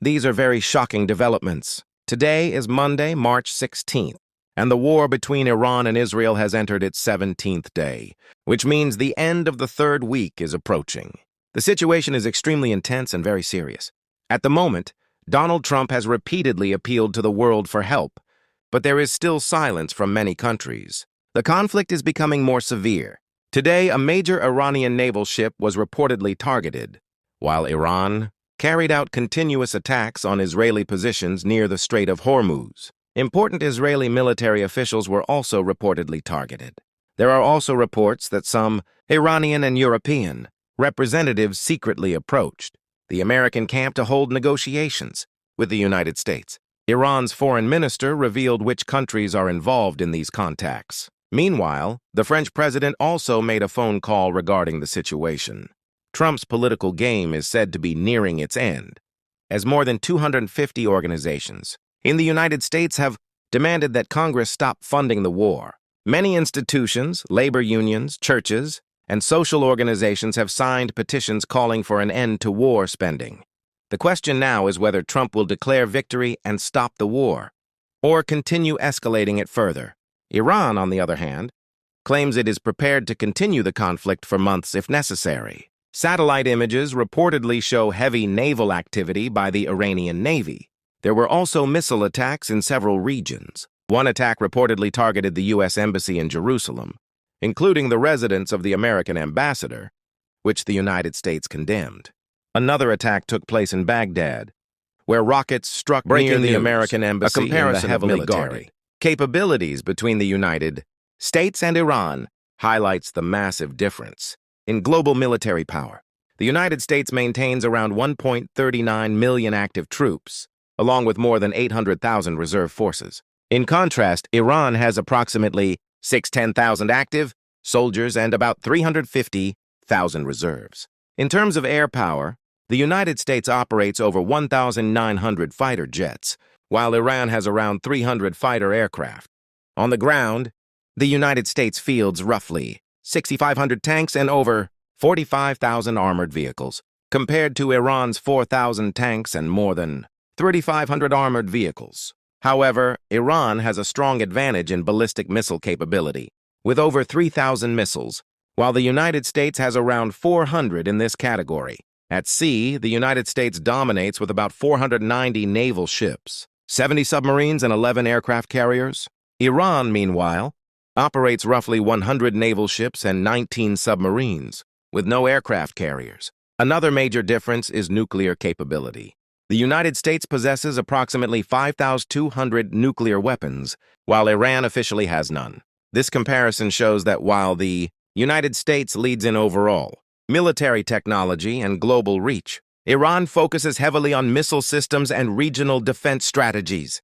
These are very shocking developments. Today is Monday, March 16th, and the war between Iran and Israel has entered its 17th day, which means the end of the third week is approaching. The situation is extremely intense and very serious. At the moment, Donald Trump has repeatedly appealed to the world for help, but there is still silence from many countries. The conflict is becoming more severe. Today, a major Iranian naval ship was reportedly targeted, while Iran carried out continuous attacks on Israeli positions near the Strait of Hormuz. Important Israeli military officials were also reportedly targeted. There are also reports that some Iranian and European representatives secretly approached the American camp to hold negotiations with the United States. Iran's foreign minister revealed which countries are involved in these contacts. Meanwhile, the French president also made a phone call regarding the situation. Trump's political game is said to be nearing its end, as more than 250 organizations in the United States have demanded that Congress stop funding the war. Many institutions, labor unions, churches, and social organizations have signed petitions calling for an end to war spending. The question now is whether Trump will declare victory and stop the war, or continue escalating it further. Iran, on the other hand, claims it is prepared to continue the conflict for months if necessary. Satellite images reportedly show heavy naval activity by the Iranian Navy. There were also missile attacks in several regions. One attack reportedly targeted the U.S. Embassy in Jerusalem, including the residence of the American ambassador, which the United States condemned. Another attack took place in Baghdad, where rockets struck near the American embassy in the heavily guarded capabilities between the United States and Iran highlights the massive difference in global military power. The United States maintains around 1.39 million active troops, along with more than 800,000 reserve forces. In contrast, Iran has approximately 610,000 active soldiers and about 350,000 reserves. In terms of air power, the United States operates over 1,900 fighter jets, while Iran has around 300 fighter aircraft. On the ground, the United States fields roughly 6,500 tanks and over 45,000 armored vehicles, compared to Iran's 4,000 tanks and more than 3,500 armored vehicles. However, Iran has a strong advantage in ballistic missile capability, with over 3,000 missiles, while the United States has around 400 in this category. At sea, the United States dominates with about 490 naval ships, 70 submarines, and 11 aircraft carriers. Iran, meanwhile, operates roughly 100 naval ships and 19 submarines, with no aircraft carriers. Another major difference is nuclear capability. The United States possesses approximately 5,200 nuclear weapons, while Iran officially has none. This comparison shows that while the United States leads in overall military technology and global reach, Iran focuses heavily on missile systems and regional defense strategies.